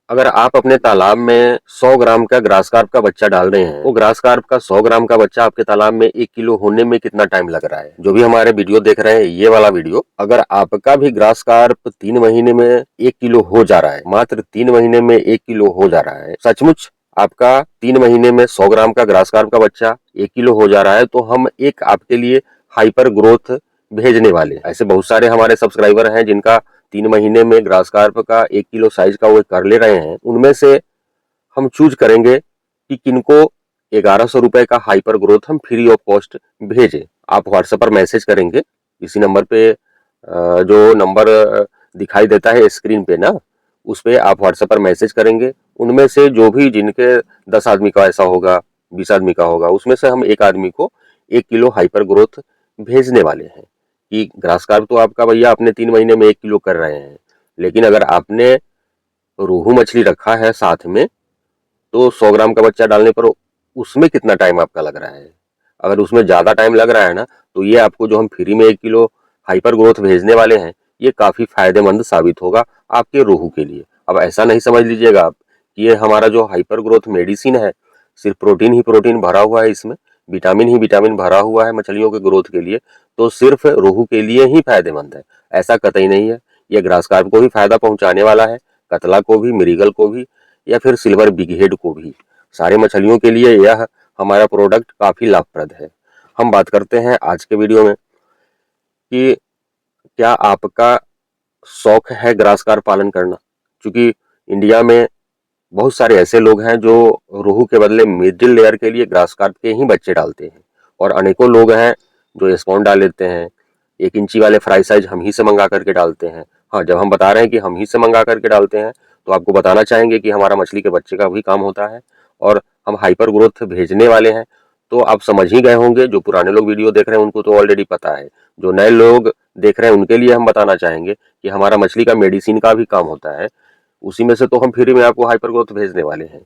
अगर आप अपने तालाब में 100 ग्राम का ग्रास कार्प का बच्चा डाल रहे हैं, वो ग्रास कार्प का 100 ग्राम का बच्चा आपके तालाब में 1 किलो होने में कितना टाइम लग रहा है। जो भी हमारे वीडियो देख रहे हैं, ये वाला वीडियो, अगर आपका भी ग्रास कार्प 3 महीने में 1 किलो हो जा रहा है, मात्र 3 महीने में 1 किलो हो जा रहा है, सचमुच आपका 3 महीने में 100 ग्राम का ग्रास कार्प का बच्चा 1 किलो हो जा रहा है, तो हम एक आपके लिए हाइपर ग्रोथ भेजने वाले हैं। ऐसे बहुत सारे हमारे सब्सक्राइबर हैं जिनका 3 महीने में ग्रास कार्प का 1 किलो साइज का वो कर ले रहे हैं। उनमें से हम चूज करेंगे कि किनको 1100 रुपए का हाइपर ग्रोथ हम फ्री ऑफ कॉस्ट भेजें। आप व्हाट्सएप पर मैसेज करेंगे इसी नंबर पे, जो नंबर दिखाई देता है स्क्रीन पे ना, उस पे आप व्हाट्सएप पर मैसेज करेंगे। उनमें से जो भी, जिनके 10 आदमी का ऐसा होगा, 20 आदमी का होगा, उसमें से हम एक आदमी को 1 किलो हाइपर ग्रोथ भेजने वाले हैं। कि ग्रास कार्प तो आपका भैया अपने 3 महीने में 1 किलो कर रहे हैं, लेकिन अगर आपने रोहू मछली रखा है साथ में, तो 100 ग्राम का बच्चा डालने पर उसमें कितना टाइम आपका लग रहा है। अगर उसमें ज़्यादा टाइम लग रहा है ना, तो ये आपको जो हम फ्री में 1 किलो हाइपर ग्रोथ भेजने वाले हैं, ये काफ़ी फायदेमंद साबित होगा आपके रोहू के लिए। अब ऐसा नहीं समझ लीजिएगा आप कि ये हमारा जो हाइपर ग्रोथ मेडिसिन है, सिर्फ प्रोटीन ही प्रोटीन भरा हुआ है, इसमें विटामिन ही विटामिन भरा हुआ है मछलियों के ग्रोथ के लिए, तो सिर्फ रोहू के लिए ही फायदेमंद है, ऐसा कतई नहीं है। ये ग्रास कार्प को भी फायदा पहुंचाने वाला है, कतला को भी, मृगल को भी, या फिर सिल्वर बिग हेड को भी। सारे मछलियों के लिए यह हमारा प्रोडक्ट काफ़ी लाभप्रद है। हम बात करते हैं आज के वीडियो में कि क्या आपका शौक है ग्रास कार्प पालन करना। क्योंकि इंडिया में बहुत सारे ऐसे लोग हैं जो रोहू के बदले मिडिल लेयर के लिए ग्रास कार्प के ही बच्चे डालते हैं, और अनेकों लोग हैं जो स्पॉन डाल लेते हैं। 1 इंची वाले फ्राई साइज हम ही से मंगा करके डालते हैं। हाँ, जब हम बता रहे हैं कि हम ही से मंगा करके डालते हैं, तो आपको बताना चाहेंगे कि हमारा मछली के बच्चे का भी काम होता है और हम हाइपर ग्रोथ भेजने वाले हैं। तो आप समझ ही गए होंगे, जो पुराने लोग वीडियो देख रहे हैं उनको तो ऑलरेडी पता है, जो नए लोग देख रहे हैं उनके लिए हम बताना चाहेंगे कि हमारा मछली का मेडिसिन का भी काम होता है। उसी में से तो हम फ्री में आपको हाइपर ग्रोथ भेजने वाले हैं।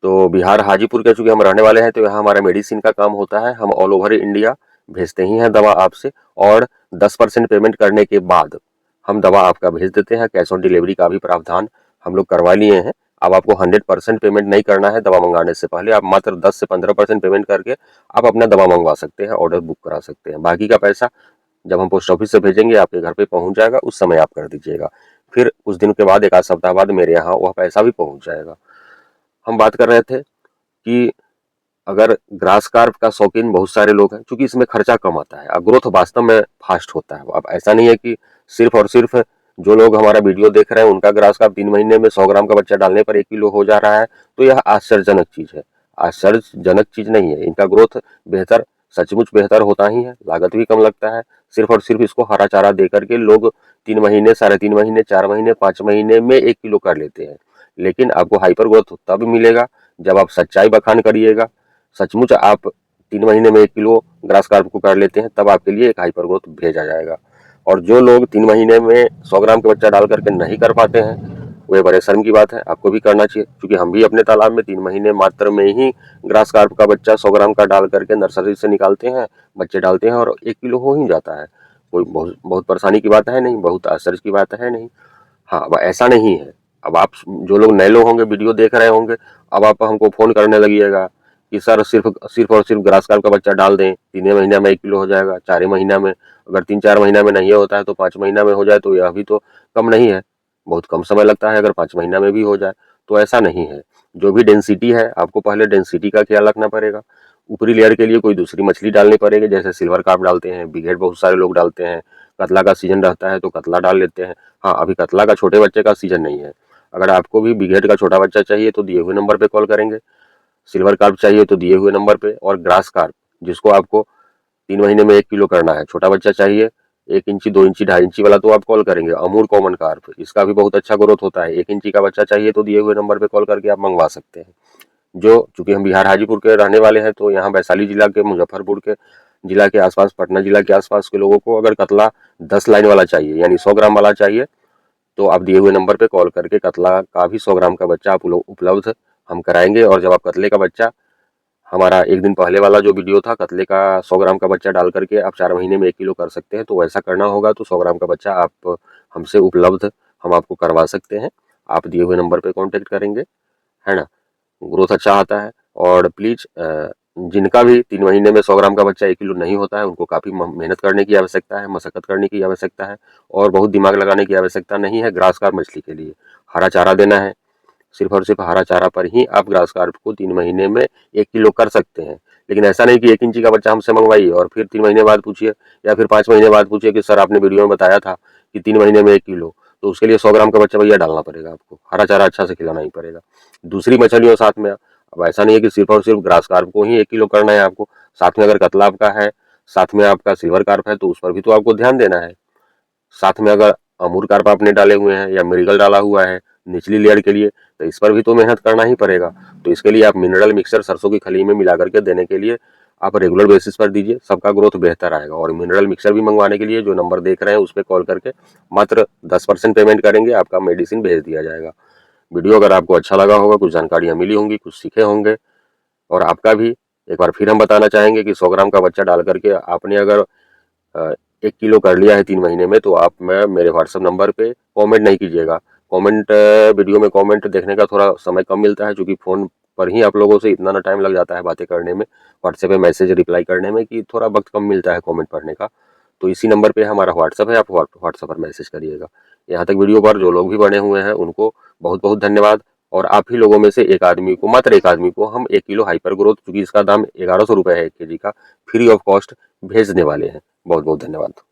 तो बिहार हाजीपुर के चूंकि हम रहने वाले हैं, तो यहाँ हमारा मेडिसिन का काम होता है। हम ऑल ओवर इंडिया भेजते ही हैं दवा आपसे, और 10% पेमेंट करने के बाद हम दवा आपका भेज देते हैं। कैश ऑन डिलीवरी का भी प्रावधान हम लोग करवा लिए हैं। अब आपको 100% पेमेंट नहीं करना है दवा मंगाने से पहले, आप मात्र 10 से 15% पेमेंट करके आप अपना दवा मंगवा सकते हैं, ऑर्डर बुक करा सकते हैं। बाकी का पैसा जब हम पोस्ट ऑफिस से भेजेंगे आपके घर पे पहुंच जाएगा, उस समय आप कर दीजिएगा। फिर कुछ दिन के बाद, 1 आध सप्ताह बाद मेरे यहाँ वह पैसा भी पहुंच जाएगा। हम बात कर रहे थे कि अगर ग्रास कार्प का शौकीन बहुत सारे लोग हैं, क्योंकि इसमें खर्चा कम आता है और ग्रोथ वास्तव में फास्ट होता है। अब ऐसा नहीं है कि सिर्फ और सिर्फ जो लोग हमारा वीडियो देख रहे हैं उनका ग्रास कार्प 3 महीने में 100 ग्राम का बच्चा डालने पर 1 किलो हो जा रहा है, तो यह आश्चर्यजनक चीज है। आश्चर्यजनक चीज नहीं है, इनका ग्रोथ बेहतर, सचमुच बेहतर होता ही है, लागत भी कम लगता है। सिर्फ और सिर्फ इसको हरा चारा दे करके लोग 3 महीने, 3.5 महीने, 4 महीने, 5 महीने में 1 किलो कर लेते हैं। लेकिन आपको हाइपर ग्रोथ तब मिलेगा जब आप सच्चाई बखान करिएगा। सचमुच आप 3 महीने में 1 किलो ग्रास कार्प को कर लेते हैं, तब आपके लिए एक हाइपर ग्रोथ भेजा जाएगा। और जो लोग 3 महीने में 100 ग्राम का बच्चा डाल करके नहीं कर पाते हैं, वे बड़े शर्म की बात है। आपको भी करना चाहिए, क्योंकि हम भी अपने तालाब में 3 महीने मात्र में ही ग्रास कार्प का बच्चा 100 ग्राम का डाल करके नर्सरी से निकालते हैं, बच्चे डालते हैं और 1 किलो हो ही जाता है। कोई बहुत बहुत परेशानी की बात है नहीं, बहुत आश्चर्य की बात है नहीं। हाँ, अब ऐसा नहीं है। अब आप, जो लोग नए लोग होंगे, वीडियो देख रहे होंगे, अब आप हमको फोन करने लगिएगा कि सर सिर्फ सिर्फ और सिर्फ ग्रास कार्प का बच्चा डाल दें, 3 महीना में 1 किलो हो जाएगा, 4 महीना में, अगर 3-4 महीना में नहीं होता है तो 5 महीना में हो जाए, तो यह भी तो कम नहीं है। बहुत कम समय लगता है अगर 5 महीना में भी हो जाए, तो ऐसा नहीं है। जो भी डेंसिटी है, आपको पहले डेंसिटी का ख्याल रखना पड़ेगा। ऊपरी लेयर के लिए कोई दूसरी मछली डालनी पड़ेगी, जैसे सिल्वर कार्प डालते हैं, बिग हेड बहुत सारे लोग डालते हैं, कतला का सीजन रहता है तो कतला डाल लेते हैं। हाँ, अभी कतला का छोटे बच्चे का सीजन नहीं है। अगर आपको भी बिग हेड का छोटा बच्चा चाहिए तो दिए हुए नंबर पे कॉल करेंगे, सिल्वर कार्प चाहिए तो दिए हुए नंबर पे, और ग्रास कार्प जिसको आपको 3 महीने में 1 किलो करना है, छोटा बच्चा चाहिए, 1 इंची, 2 इंची, 2.5 इंची वाला, तो आप कॉल करेंगे। अमूर कॉमन कार्प, इसका भी बहुत अच्छा ग्रोथ होता है। 1 इंची का बच्चा चाहिए तो दिए हुए नंबर पे कॉल करके आप मंगवा सकते हैं। जो, चूंकि हम बिहार हाजीपुर के रहने वाले हैं, तो यहाँ वैशाली जिला के, मुजफ्फरपुर के जिला के आसपास, पटना जिला के आसपास के लोगों को अगर कतला 10 लाइन वाला चाहिए, यानी 100 ग्राम वाला चाहिए, तो आप दिए हुए नंबर पे कॉल करके कतला का भी 100 ग्राम का बच्चा आप उपलब्ध हम कराएंगे। और जब आप कतले का बच्चा, हमारा एक दिन पहले वाला जो वीडियो था, कतले का 100 ग्राम का बच्चा डाल करके आप 4 महीने में 1 किलो कर सकते हैं, तो वैसा करना होगा तो 100 ग्राम का बच्चा आप हमसे उपलब्ध हम आपको करवा सकते हैं। आप दिए हुए नंबर पे कांटेक्ट करेंगे, है ना, ग्रोथ अच्छा आता है। और प्लीज जिनका भी 3 महीने में 100 ग्राम का बच्चा 1 किलो नहीं होता है, उनको काफ़ी मेहनत करने की आवश्यकता है, मशक्कत करने की आवश्यकता है और बहुत दिमाग लगाने की आवश्यकता नहीं है ग्रास कार्प मछली के लिए। हरा चारा देना है, सिर्फ और सिर्फ हरा चारा पर ही आप ग्रास कार्प को 3 महीने में 1 किलो कर सकते हैं। लेकिन ऐसा नहीं कि 1 इंची का बच्चा हमसे मंगवाइए और फिर 3 महीने बाद पूछिए या फिर 5 महीने बाद पूछिए कि सर आपने वीडियो में बताया था कि 3 महीने में 1 किलो, तो उसके लिए 100 ग्राम का बच्चा भैया डालना पड़ेगा आपको, हरा चारा अच्छा से खिलाना ही पड़ेगा। दूसरी मछलियों साथ में, अब ऐसा नहीं है कि सिर्फ और सिर्फ ग्रास कार्प को ही 1 किलो करना है आपको, साथ में अगर कतला आपका है, साथ में आपका सिल्वर कार्प है तो उस पर भी तो आपको ध्यान देना है। साथ में अगर अमूर कार्प आपने डाले हुए हैं या मृगल डाला हुआ है निचली लेयर के लिए, तो इस पर भी तो मेहनत करना ही पड़ेगा। तो इसके लिए आप मिनरल मिक्सचर सरसों की खली में मिला करके देने के लिए आप रेगुलर बेसिस पर दीजिए, सबका ग्रोथ बेहतर आएगा। और मिनरल मिक्सचर भी मंगवाने के लिए जो नंबर देख रहे हैं उस पर कॉल करके मात्र 10% पेमेंट करेंगे, आपका मेडिसिन भेज दिया जाएगा। वीडियो अगर आपको अच्छा लगा होगा, कुछ जानकारियाँ मिली होंगी, कुछ सीखे होंगे और आपका भी एक बार फिर हम बताना चाहेंगे कि 100 ग्राम का बच्चा डाल करके आपने अगर 1 किलो कर लिया है 3 महीने में, तो आप मेरे व्हाट्सएप नंबर पे कमेंट नहीं कीजिएगा। कमेंट वीडियो में कमेंट देखने का थोड़ा समय कम मिलता है, क्योंकि फ़ोन पर ही आप लोगों से इतना ना टाइम लग जाता है बातें करने में, व्हाट्सएप पे मैसेज रिप्लाई करने में, कि थोड़ा वक्त कम मिलता है कमेंट पढ़ने का। तो इसी नंबर पे हमारा व्हाट्सएप है, आप व्हाट्सएप पर मैसेज करिएगा। यहाँ तक वीडियो पर जो लोग भी बने हुए हैं उनको बहुत बहुत धन्यवाद। और आप ही लोगों में से एक आदमी को, मात्र एक आदमी को हम 1 किलो हाइपर ग्रोथ, चूँकि इसका दाम 1100 रुपये है 1 केजी का, फ्री ऑफ कॉस्ट भेजने वाले हैं। बहुत बहुत धन्यवाद।